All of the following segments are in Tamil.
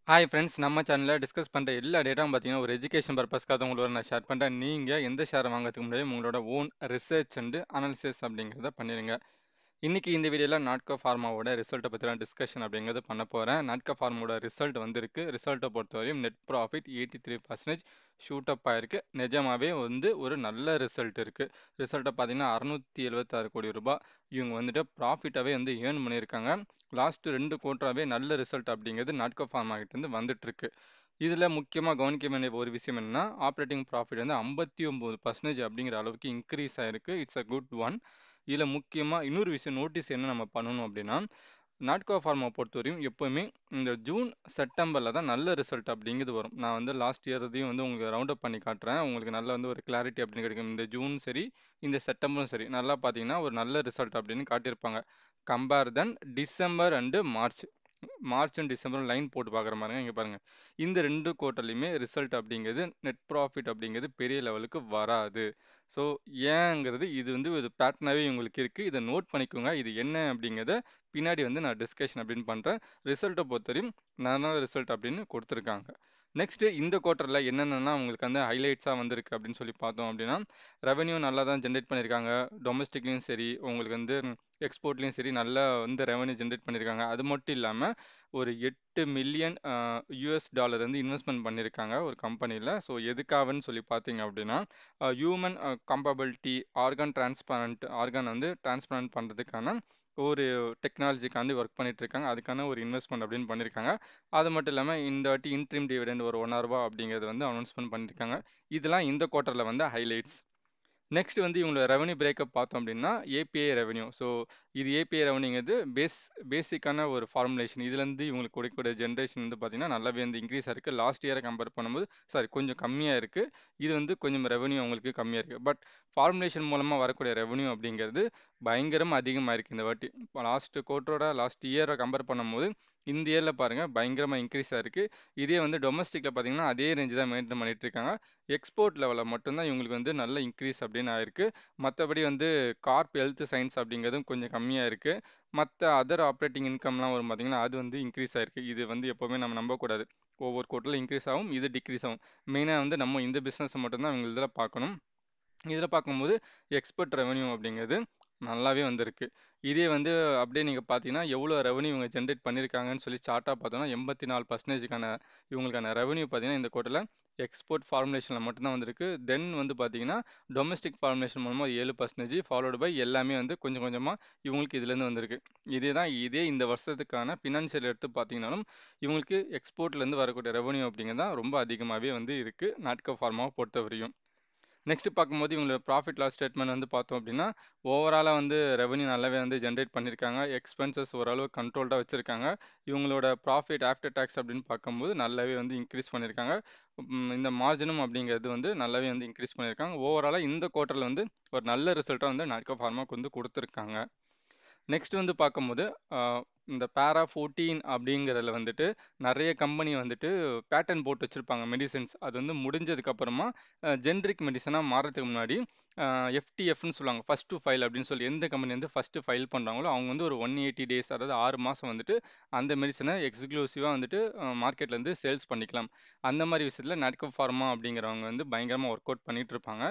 ஹாய் ஃப்ரெண்ட்ஸ், நம்ம சேனலில் டிஸ்கஸ் பண்ணுற எல்லா டேட்டாவும் பார்த்தீங்கன்னா ஒரு எஜுகேஷன் பர்பஸ்க்காக தான் உங்களோட நான் ஷேர் பண்ணுறேன். நீங்கள் எந்த ஷேர் வாங்குறதுக்கு முன்னாடி உங்களோட ஓன் ரிசர்ச் அண்டு அனாலிசிஸ் அப்படிங்கிறத பண்ணிடுங்க. இன்னைக்கு இந்த வீடியோவில் நாட்கோ ஃபார்மாவோட ரிசல்ட்டை பற்றின டிஸ்கஷன் அப்படிங்கிறது பண்ண போகிறேன். நாட்கோ ஃபார்மாவோட ரிசல்ட் வந்திருக்கு. ரிசல்ட்டை பொறுத்தவரையும் நெட் ப்ராஃபிட் 83% ஷூட் அப் ஆயிருக்கு. நிஜமாவே வந்து ஒரு நல்ல ரிசல்ட் இருக்குது. ரிசல்ட்டை பார்த்தீங்கன்னா 676 கோடி ரூபாய் இவங்க வந்துட்டு ப்ராஃபிட்டாகவே வந்து ஏர்ன் பண்ணியிருக்காங்க. லாஸ்ட் 2 குவார்ட்டராகவே நல்ல ரிசல்ட் அப்படிங்கிறது நாட்கோ ஃபார்மா கிட்டேருந்து வந்துட்டு இருக்கு. இதில் முக்கியமாக கவனிக்க வேண்டிய ஒரு விஷயம் என்னன்னா, ஆப்ரேட்டிங் ப்ராஃபிட் வந்து 59% அப்படிங்கிற அளவுக்கு இன்க்ரீஸ் ஆயிருக்கு. It's a good one. இதில் முக்கியமாக இன்னொரு விஷயம் நோட்டீஸ் என்ன நம்ம பண்ணணும் அப்படின்னா, நாட்கோ ஃபார்மா பொறுத்தவரையும் எப்போவுமே இந்த ஜூன் செப்டம்பரில் தான் நல்ல ரிசல்ட் அப்படிங்கிறது வரும். நான் வந்து லாஸ்ட் இயர் இதையும் வந்து உங்களுக்கு ரவுண்ட் அப் பண்ணி காட்டுறேன். உங்களுக்கு நல்லா வந்து ஒரு கிளாரிட்டி அப்படின்னு கிடைக்கும். இந்த ஜூன் சரி, இந்த செப்டம்பரும் சரி, நல்லா பார்த்தீங்கன்னா ஒரு நல்ல ரிசல்ட் அப்படின்னு காட்டியிருப்பாங்க. Compare then December and March. March and December line போட்டு பார்க்குற மாதிரிங்க இங்கே பாருங்கள். இந்த 2 குவார்ட்டர்லையுமே ரிசல்ட் அப்படிங்கிறது நெட் ப்ராஃபிட் அப்படிங்கிறது பெரிய லெவலுக்கு வராது. ஸோ ஏங்கிறது இது வந்து ஒரு பேட்டர்னாகவே உங்களுக்கு இருக்குது. இதை நோட் பண்ணிக்கோங்க. இது என்ன அப்படிங்கிறத பின்னாடி வந்து நான் டிஸ்கஷன் அப்படின்னு பண்ணுறேன். ரிசல்ட்டை பொறுத்தவரையும் நல்ல ரிசல்ட் அப்படின்னு கொடுத்துருக்காங்க. நெக்ஸ்ட் இந்த குவார்ட்டரில் என்னென்னா உங்களுக்கு வந்து ஹைலைட்ஸாக வந்திருக்கு அப்படின்னு சொல்லி பார்த்தோம் அப்படின்னா, ரெவன்யூ நல்லா தான் ஜென்ரேட் பண்ணியிருக்காங்க. டொமஸ்டிக்லேயும் சரி, உங்களுக்கு வந்து எக்ஸ்போர்ட்லேயும் சரி நல்லா வந்து ரெவன்யூ ஜென்ரேட் பண்ணியிருக்காங்க. அது மட்டும் இல்லாமல் ஒரு 8 மில்லியன் US டாலர் வந்து இன்வெஸ்ட்மெண்ட் பண்ணியிருக்காங்க ஒரு கம்பெனியில். ஸோ எதுக்காகன்னு சொல்லி பார்த்தீங்க அப்படின்னா, ஹியூமன் கம்பபிலிட்டி ஆர்கான் வந்து டிரான்ஸ்பிளான்ட் பண்ணுறதுக்கான ஒரு டெக்னாலஜிக்காண்டி ஒர்க் பண்ணிட்டு இருக்காங்க. அதுக்கான ஒரு இன்வெஸ்ட்மெண்ட் அப்படின்னு பண்ணியிருக்காங்க. அது மட்டும் இல்லாமல் இந்த வாட்டி இன்ட்ரீம் டிவிடெண்ட் ஒரு ₹1 அப்படிங்கிறது வந்து அனௌன்ஸ்மெண்ட் பண்ணியிருக்காங்க. இதெல்லாம் இந்த குவார்ட்டரில் வந்து ஹைலைட்ஸ். நெக்ஸ்ட் வந்து இவங்களோட ரெவன்யூ பிரேக்கப் பார்த்தோம் அப்படின்னா, ஏபிஐ ரெவன்யூ. ஸோ இது ஏபிஐ ரெவன்யூங்கிறது பேசிக்கான ஒரு ஃபார்முலேஷன். இதுலேருந்து இவங்களுக்கு கொடுக்கக்கூடிய ஜென்ரேஷன் வந்து பார்த்தீங்கன்னா நல்லாவே வந்து இன்க்ரீஸ் ஆயிருக்கு. லாஸ்ட் இயரை கம்பேர் பண்ணும்போது கொஞ்சம் கம்மியாக இருக்குது. இது வந்து கொஞ்சம் ரெவன்யூ அவங்களுக்கு கம்மியாக இருக்குது. பட் ஃபார்முலேஷன் மூலமாக வரக்கூடிய ரெவன்யூ அப்படிங்கிறது பயங்கரமாக அதிகமாக இருக்குது இந்த வாட்டி. இப்போ லாஸ்ட் குவார்ட்டரோட லாஸ்ட் இயரை கம்பேர் பண்ணும்போது இந்த இயரில் பாருங்கள் பயங்கரமாக இன்க்ரீஸ் ஆயிருக்கு. இதே வந்து டொமஸ்டிக்கில் பார்த்தீங்கன்னா அதே ரேஞ்சு தான் மெயின்டைன் பண்ணிட்டு இருக்காங்க. எக்ஸ்போர்ட் லெவலில் மட்டும்தான் இவங்களுக்கு வந்து நல்ல இன்க்ரீஸ் அப்படின்னு ஆயிருக்கு. மற்றபடி வந்து கார்ப் ஹெல்த் சயின்ஸ் அப்படிங்கிறதும் கொஞ்சம் கம்மியாக இருக்குது. மற்ற அதர் ஆப்ரேட்டிங் இன்கம்லாம் வரும் பார்த்தீங்கன்னா, அது வந்து இன்க்ரீஸ் ஆயிருக்கு. இது வந்து எப்போவுமே நம்ம நம்பக்கூடாது. ஒவ்வொரு குவார்ட்டரில் இன்க்ரீஸ் ஆகும், இது டிக்ரீஸ் ஆகும். மெயினாக வந்து நம்ம இந்த பிஸ்னஸை மட்டும்தான் இவங்க இதில் பார்க்கணும். இதில் பார்க்கும்போது எக்ஸ்பர்ட் ரெவன்யூ அப்படிங்கிறது நல்லாவே வந்திருக்கு. இதே வந்து அப்படியே நீங்கள் பார்த்தீங்கன்னா எவ்வளோ ரெவன்யூ இவங்க ஜென்ரேட் பண்ணியிருக்காங்கன்னு சொல்லி சார்ட்டாக பார்த்தோம்னா 84%க்கான இவங்களுக்கான ரெவன்யூ பார்த்தீங்கன்னா இந்த குவார்ட்டரில் எக்ஸ்போர்ட் ஃபார்முலேஷனில் மட்டும்தான் வந்திருக்கு. தென் வந்து பார்த்தீங்கன்னா டொமஸ்டிக் ஃபார்முலேஷன் மூலமாக 7% ஃபாலோடு பை எல்லாமே வந்து கொஞ்சம் கொஞ்சமாக இவங்களுக்கு இதுலேருந்து வந்திருக்கு. இதே இந்த வருஷத்துக்கான ஃபினான்ஷியல் எடுத்து பார்த்தீங்கன்னாலும் இவங்களுக்கு எக்ஸ்போர்ட்லேருந்து வரக்கூடிய ரெவன்யூ அப்படிங்கிறது தான் ரொம்ப அதிகமாகவே வந்து இருக்குது நாட்கோ ஃபார்மாவை பொறுத்தவரையும். நெக்ஸ்ட் பார்க்கும்போது இவங்களோட ப்ராஃபிட் லாஸ் ஸ்டேட்மெண்ட் வந்து பார்த்தோம் அப்படின்னா, ஓவராலாக வந்து ரெவன்யூ நல்லாவே வந்து ஜென்ரேட் பண்ணியிருக்காங்க. எக்ஸ்பென்சஸ் ஓரளவு கண்ட்ரோல்டாக வச்சுருக்காங்க. இவங்களோட ப்ராஃபிட் ஆஃப்டர் டேக்ஸ் அப்படின்னு பார்க்கும்போது நல்லாவே வந்து இன்க்ரீஸ் பண்ணியிருக்காங்க. இந்த மார்ஜினும் அப்படிங்கிறது வந்து நல்லாவே வந்து இன்க்ரீஸ் பண்ணியிருக்காங்க. ஓவராலாக இந்த குவார்ட்டரில் வந்து ஒரு நல்ல ரிசல்ட்டாக வந்து நாட்கோ ஃபார்மாவுக்கு வந்து கொடுத்துருக்காங்க. நெக்ஸ்ட் வந்து பார்க்கும்போது இந்த பேரா 14 அப்படிங்கிறதுல வந்துட்டு நிறைய கம்பெனி வந்துட்டு பேட்டன் போட்டு வச்சுருப்பாங்க மெடிசன்ஸ். அது வந்து முடிஞ்சதுக்கப்புறமா ஜென்ரிக் மெடிசனாக மாறதுக்கு முன்னாடி எஃப்டிஎஃப்னு சொல்லுவாங்க, ஃபஸ்ட் டு ஃபைல் அப்படின்னு சொல்லி. எந்த கம்பெனி வந்து ஃபஸ்ட்டு ஃபைல் பண்ணுறாங்களோ அவங்க வந்து ஒரு 180 டேஸ், அதாவது 6 மாதம் வந்துட்டு அந்த மெடிசனை எக்ஸ்க்ளூசிவாக வந்துட்டு மார்க்கெட்லேருந்து சேல்ஸ் பண்ணிக்கலாம். அந்த மாதிரி விஷயத்தில் நாட்கோ ஃபார்மா அப்படிங்கிறவங்க வந்து பயங்கரமாக ஒர்க் அவுட் பண்ணிட்டு இருப்பாங்க.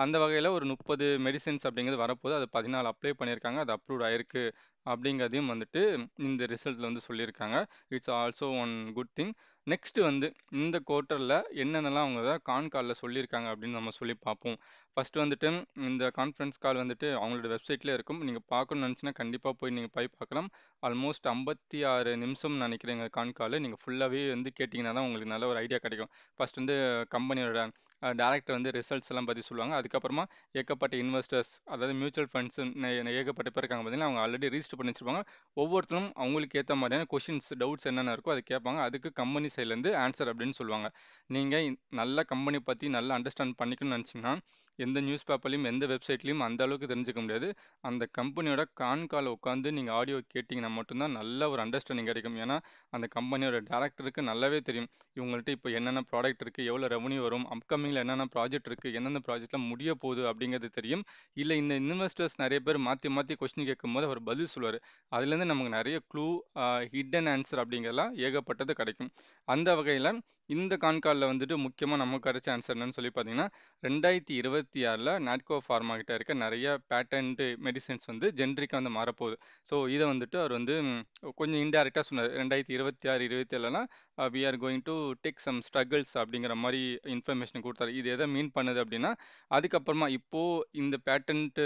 அந்த வகையில் ஒரு 30 மெடிசின்ஸ் அப்படிங்கிறது வரப்போது. அது 14 அப்ளை பண்ணியிருக்காங்க, அது அப்ரூவ்ட் ஆயிருக்கு அப்படிங்கிறதையும் வந்துட்டு இந்த ரிசல்ட்டில் வந்து சொல்லியிருக்காங்க. It's also one good thing. Next வந்து இந்த குவார்ட்டரில் என்னென்னலாம் அவங்க காலில் சொல்லியிருக்காங்க அப்படின்னு நம்ம சொல்லி பார்ப்போம். ஃபர்ஸ்ட் வந்துட்டு இந்த கான்ஃபரன்ஸ் கால் வந்துட்டு அவங்களோட வெப்சைட்லேயே இருக்கும். நீங்கள் பார்க்கணும்னு நினச்சின்னா கண்டிப்பாக போய் நீங்கள் பார்க்கலாம். ஆல்மோஸ்ட் 56 நிமிஷம் நினைக்கிறேங்க கால். நீங்கள் ஃபுல்லாகவே வந்து கேட்டிங்கன்னா தான் உங்களுக்கு நல்ல ஒரு ஐடியா கிடைக்கும். ஃபர்ஸ்ட் வந்து கம்பெனியோட டேரக்டர் வந்து ரிசல்ட்ஸ் எல்லாம் பற்றி சொல்லுவாங்க. அதுக்கப்புறமா ஏகப்பட்ட இன்வெஸ்டர்ஸ், அதாவது மியூச்சுவல் ஃபண்ட்ஸ் ஏகப்பட்ட பேர் இருக்காங்க பார்த்தீங்கன்னா, அவங்க ஆல்ரெடி ரிஜிஸ்டர் பண்ணி வச்சிருப்பாங்க. ஒவ்வொருத்தரும் அவங்களுக்கு ஏற்ற மாதிரியான கொஷின்ஸ், டவுட்ஸ் என்னென்ன இருக்கோ அதை கேட்பாங்க. அதுக்கு கம்பெனி சைட்லேருந்து ஆன்சர் அப்படின்னு சொல்லுவாங்க. நீங்கள் நல்ல கம்பெனி பற்றி நல்லா அண்டர்ஸ்டாண்ட் பண்ணிக்கணும்னு நினச்சிங்கன்னா எந்த நியூஸ் பேப்பர்லையும் எந்த வெப்சைட்லையும் அந்த அளவுக்கு தெரிஞ்சுக்க முடியாது. அந்த கம்பெனியோட கால் உட்காந்து நீங்கள் ஆடியோ கேட்டிங்கன்னா மட்டும்தான் நல்ல ஒரு அண்டர்ஸ்டாண்டிங் கிடைக்கும். ஏன்னா அந்த கம்பெனியோட டேரக்டருக்கு நல்லாவே தெரியும் இவங்கள்ட்ட இப்போ என்னென்ன ப்ராடக்ட் இருக்குது, எவ்வளோ ரெவன்யூ வரும், அப்கமிங்கில் என்னென்ன ப்ராஜெக்ட் இருக்குது, எந்தெந்த ப்ராஜெக்ட்லாம் முடிய போகுது அப்படிங்கிறது தெரியும். இல்லை இந்த இன்வெஸ்டர்ஸ் நிறைய பேர் மாற்றி மாற்றி கொஸ்டின் கேட்கும்போது அவர் பதில் சொல்லுவார். அதுலேருந்து நமக்கு நிறைய க்ளூ, ஹிடன் ஆன்சர் அப்படிங்கிறலாம் ஏகப்பட்டது கிடைக்கும். அந்த வகையில் இந்த கான்காலில் வந்துட்டு முக்கியமாக நமக்கு கிடைச்ச ஆன்சர் என்னன்னு சொல்லி பார்த்தீங்கன்னா 2026 நாட்கோ ஃபார்மா கிட்ட இருக்க நிறைய பேட்டன்ட் மெடிசன்ஸ் வந்து ஜென்ரிக்காக வந்து மாறப்போகுது. ஸோ இதை வந்துட்டு அவர் வந்து கொஞ்சம் இன்டெரக்டாக சொன்னார். 2026 27லாம் we are going to take some struggles அப்படிங்கிற மாதிரி இன்ஃபர்மேஷன் கொடுத்தாரு. இது எதை மீன் பண்ணுது அப்படின்னா, அதுக்கப்புறமா இப்போது இந்த பேட்டன்ட்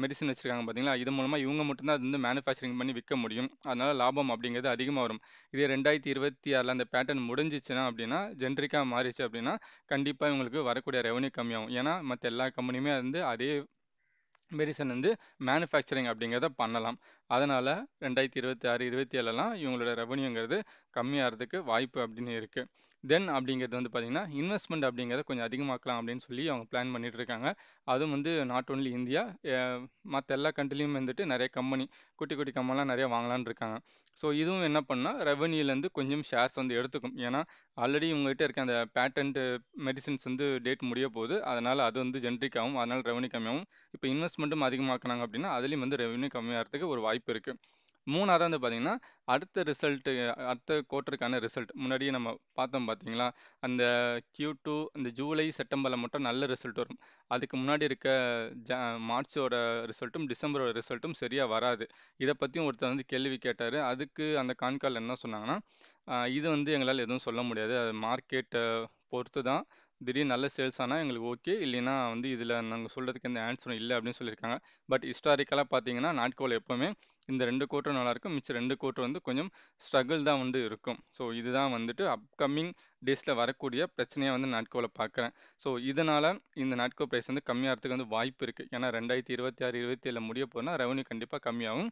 மெடிசன் வச்சுருக்காங்க பார்த்தீங்களா, இது மூலமாக இவங்க மட்டும்தான் அது வந்து மேனுஃபேக்சரிங் பண்ணி விற்க முடியும். அதனால் லாபம் அப்படிங்கிறது அதிகமாக வரும். இதே 2026 அந்த பேட்டர்ன் முடிஞ்சிச்சுன்னா அப்படின்னா, ஜென்ரிக்காக மாறிச்சு அப்படின்னா, கண்டிப்பாக இவங்களுக்கு வரக்கூடிய ரெவன்யூ கம்மியாகும். ஏன்னா மற்ற எல்லா கம்பெனியுமே வந்து அதே மெடிசன் வந்து மேனுஃபேக்சரிங் அப்படிங்கிறத பண்ணலாம். அதனால் 2026 27லாம் இவங்களோட ரெவன்யூங்கிறது கம்மியாகிறதுக்கு வாய்ப்பு அப்படின்னு இருக்குது. தென் அப்படிங்கிறது வந்து பார்த்திங்கன்னா, இன்வெஸ்ட்மெண்ட் அப்படிங்கிறத கொஞ்சம் அதிகமாக்கலாம் அப்படின்னு சொல்லி அவங்க பிளான் பண்ணிட்டு இருக்காங்க. அதுவும் வந்து நாட் ஒன்லி இந்தியா, மற்ற எல்லா கண்ட்ரிலையும் வந்துட்டு நிறைய கம்பெனி, குட்டி குட்டி கம்பெனிலாம் நிறைய வாங்கலான்னு இருக்காங்க. ஸோ இதுவும் என்ன பண்ணால் ரெவன்யூலேருந்து கொஞ்சம் ஷேர்ஸ் வந்து எடுத்துக்கும். ஏன்னா ஆல்ரெடி இவங்ககிட்ட இருக்க அந்த பேட்டன்ட் மெடிசின்ஸ் வந்து டேட் முடிய போகுது. அதனால் அது வந்து ஜென்ரிக் ஆகும். அதனால் ரெவன்யூ கம்மியாகும். இப்போ இன்வெஸ்ட்மெண்ட்டும் அதிகமாக்குனாங்க அப்படின்னா அதுலேயும் வந்து ரெவன்யூ கம்மியாகிறதுக்கு ஒரு வாய்ப்பு இருக்குது. மூணாவது வந்து பார்த்தீங்கன்னா, அடுத்த குவார்ட்டருக்கான ரிசல்ட் முன்னாடியே நம்ம பார்த்தோம் பார்த்தீங்களா, அந்த Q2 இந்த ஜூலை செப்டம்பரில் மட்டும் நல்ல ரிசல்ட் வரும். அதுக்கு முன்னாடி இருக்க மார்ச்சோட ரிசல்ட்டும் டிசம்பரோட ரிசல்ட்டும் சரியாக வராது. இதை பற்றியும் ஒருத்தர் வந்து கேள்வி கேட்டார். அதுக்கு அந்த கான்கால் என்ன சொன்னாங்கன்னா, இது வந்து எங்களால் எதுவும் சொல்ல முடியாது, அது மார்க்கெட்டை பொறுத்து தான். திடீர்னு நல்ல சேல்ஸ் ஆனால் எங்களுக்கு ஓகே, இல்லைன்னா வந்து இதில் நாங்கள் சொல்கிறதுக்கு எந்த ஆன்சரும் இல்லை அப்படின்னு சொல்லியிருக்காங்க. பட் ஹிஸ்டாரிக்கலாக பார்த்தீங்கன்னா நாட்கோவில் எப்போவுமே இந்த 2 குவார்ட்டரும் நல்லாயிருக்கும், மிச்சம் 2 குவார்ட்டர் வந்து கொஞ்சம் ஸ்ட்ரகிள் தான் வந்து இருக்கும். ஸோ இதுதான் வந்துட்டு அப்கமிங் டேஸில் வரக்கூடிய பிரச்சனையாக வந்து நாட்கோவில் பார்க்குறேன். ஸோ இதனால் இந்த நாட்கோ ப்ரைஸ் வந்து கம்மியாகிறதுக்கு வந்து வாய்ப்பு இருக்குது. ஏன்னா 2026 27 முடிய போனால் ரெவன்யூ கண்டிப்பாக கம்மியாகும்.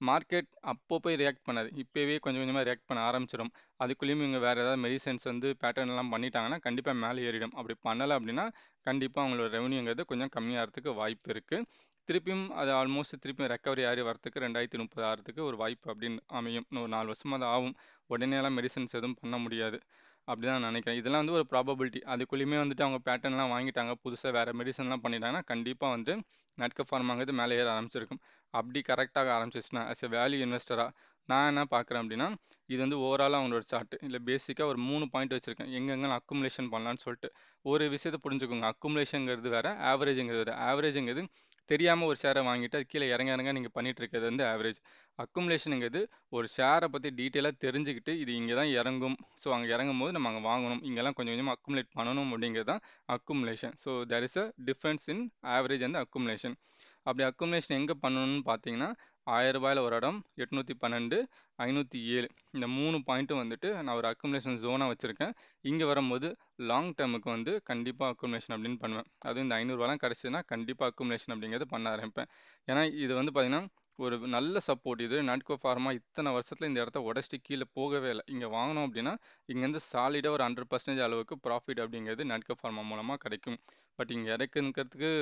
மார்க்கெட் அப்போ போய் ரியாக்ட் பண்ணாது, இப்போவே கொஞ்சம் கொஞ்சமாக ரியாக்ட் பண்ண ஆரம்பிச்சிடும். அதுக்குள்ளேயும் இவங்க வேறு ஏதாவது மெடிசன்ஸ் வந்து பேட்டர்ன்லாம் பண்ணிட்டாங்கன்னா கண்டிப்பாக மேலே ஏறிடும். அப்படி பண்ணலை அப்படின்னா கண்டிப்பாக அவங்களோட ரெவன்யூங்கிறது கொஞ்சம் கம்மியாகிறதுக்கு வாய்ப்பு இருக்குது. திருப்பியும் அது ஆல்மோஸ்ட் திருப்பியும் ரெக்கவரி ஆகி வரத்துக்கு 2030 ஆகிறதுக்கு ஒரு வாய்ப்பு அப்படின்னு அமையும். இன்னும் 4 வருஷமாக அது ஆகும். உடனேலாம் மெடிசன்ஸ் எதுவும் பண்ண முடியாது அப்படிதான் நான் நினைக்கிறேன். இதெல்லாம் வந்து ஒரு ப்ராபபிலிட்டி. அதுக்குள்ளேயுமே வந்துட்டு அவங்க பேட்டர்ன்லாம் வாங்கிட்டாங்க, புதுசாக வேறு மெடிசன்லாம் பண்ணிட்டாங்கன்னா கண்டிப்பாக வந்து நட்க ஃபார்மாங்கிறது மேலே ஏற ஆரம்பிச்சிருக்கும். அப்படி கரெக்டாக ஆரம்பிச்சிச்சுன்னா ஆஸ் எ வேல்யூ இன்வெஸ்டராக நான் என்ன பார்க்குறேன் அப்படின்னா, இது வந்து ஓவராலாக அவங்களோட சார்ட் இல்லை பேசிக்காக ஒரு 3 பாயிண்ட் வச்சுருக்கேன் எங்கெங்கே நான் அக்குமுலேஷன் பண்ணலான்னு சொல்லிட்டு. ஒரு விஷயத்தை புரிஞ்சுக்கோங்க, அக்குமுலேஷன்ங்கிறது வேறு, ஆவரேஜுங்கிறது வேறு. ஆவரேஜுங்கிறது தெரியாமல் ஒரு ஷேரை வாங்கிட்டு அது கீழே இறங்க இறங்க நீங்கள் பண்ணிட்டு இருக்கிறது வந்து ஆவரேஜ். அக்குமுலேஷனுங்கிறது ஒரு ஷேரை பற்றி டீட்டெயிலாக தெரிஞ்சுக்கிட்டு இது இங்கே தான் இறங்கும், ஸோ அங்கே இறங்கும் போது நம்ம அங்கே வாங்கணும், இங்கெல்லாம் கொஞ்சம் கொஞ்சமாக அக்குமுலேட் பண்ணணும் அப்படிங்கிறது தான் accumulation. So there is a difference in average and accumulation. அப்படி அக்குமுலேஷன் எங்கே பண்ணணும்னு பார்த்தீங்கன்னா, 1000 ரூபாயில் ஒரு இடம், 812, 507 இந்த 3 பாயிண்ட்டும் வந்துட்டு நான் ஒரு அக்குமுலேஷன் ஜோனாக வச்சுருக்கேன். இங்கே வரும்போது லாங் டேர்முக்கு வந்து கண்டிப்பாக அக்குமுலேஷன் அப்படின்னு பண்ணுவேன். அதுவும் இந்த 500 கிடச்சிதுன்னா கண்டிப்பாக அக்குமுலேஷன் அப்படிங்கிறது பண்ண ஆரம்பிப்பேன். ஏன்னா இது வந்து பார்த்தீங்கன்னா ஒரு நல்ல சப்போர்ட். இது நாட்கோ ஃபார்மா இத்தனை வருஷத்தில் இந்த இடத்த உடச்சிட்டு கீழே போகவே இல்லை. இங்கே வாங்கினோம் அப்படின்னா இங்கேருந்து சாலிடாக ஒரு 100% அளவுக்கு ப்ராஃபிட் அப்படிங்கிறது நாட்கோ ஃபார்மா மூலமாக கிடைக்கும். பட் இங்கே இறக்குங்கிறதுக்கு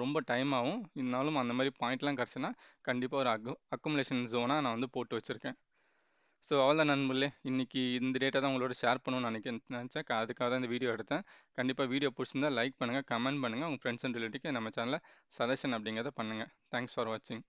ரொம்ப டைம் ஆகும். இருந்தாலும் அந்த மாதிரி பாயிண்ட்லாம் கிடச்சுன்னா கண்டிப்பாக ஒரு அக்குமுலேஷன் ஜோனாக நான் வந்து போட்டு வச்சுருக்கேன். ஸோ அவ்வளோதான் நண்பர்களே, இன்றைக்கி இந்த டேட்டா தான் உங்களோட ஷேர் பண்ணணும்னு நினச்சேன். அதுக்காக தான் இந்த வீடியோ எடுத்தேன். கண்டிப்பாக வீடியோ பிடிச்சிருந்தா லைக் பண்ணுங்கள், கமெண்ட் பண்ணுங்கள், உங்கள் ஃப்ரெண்ட்ஸ் அண்ட் ரிலேட்டிவ்க்கு நம்ம சேனலில் சஜஷன் அப்படிங்கிறத பண்ணுங்கள். தேங்க்ஸ் ஃபார் வாட்சிங்.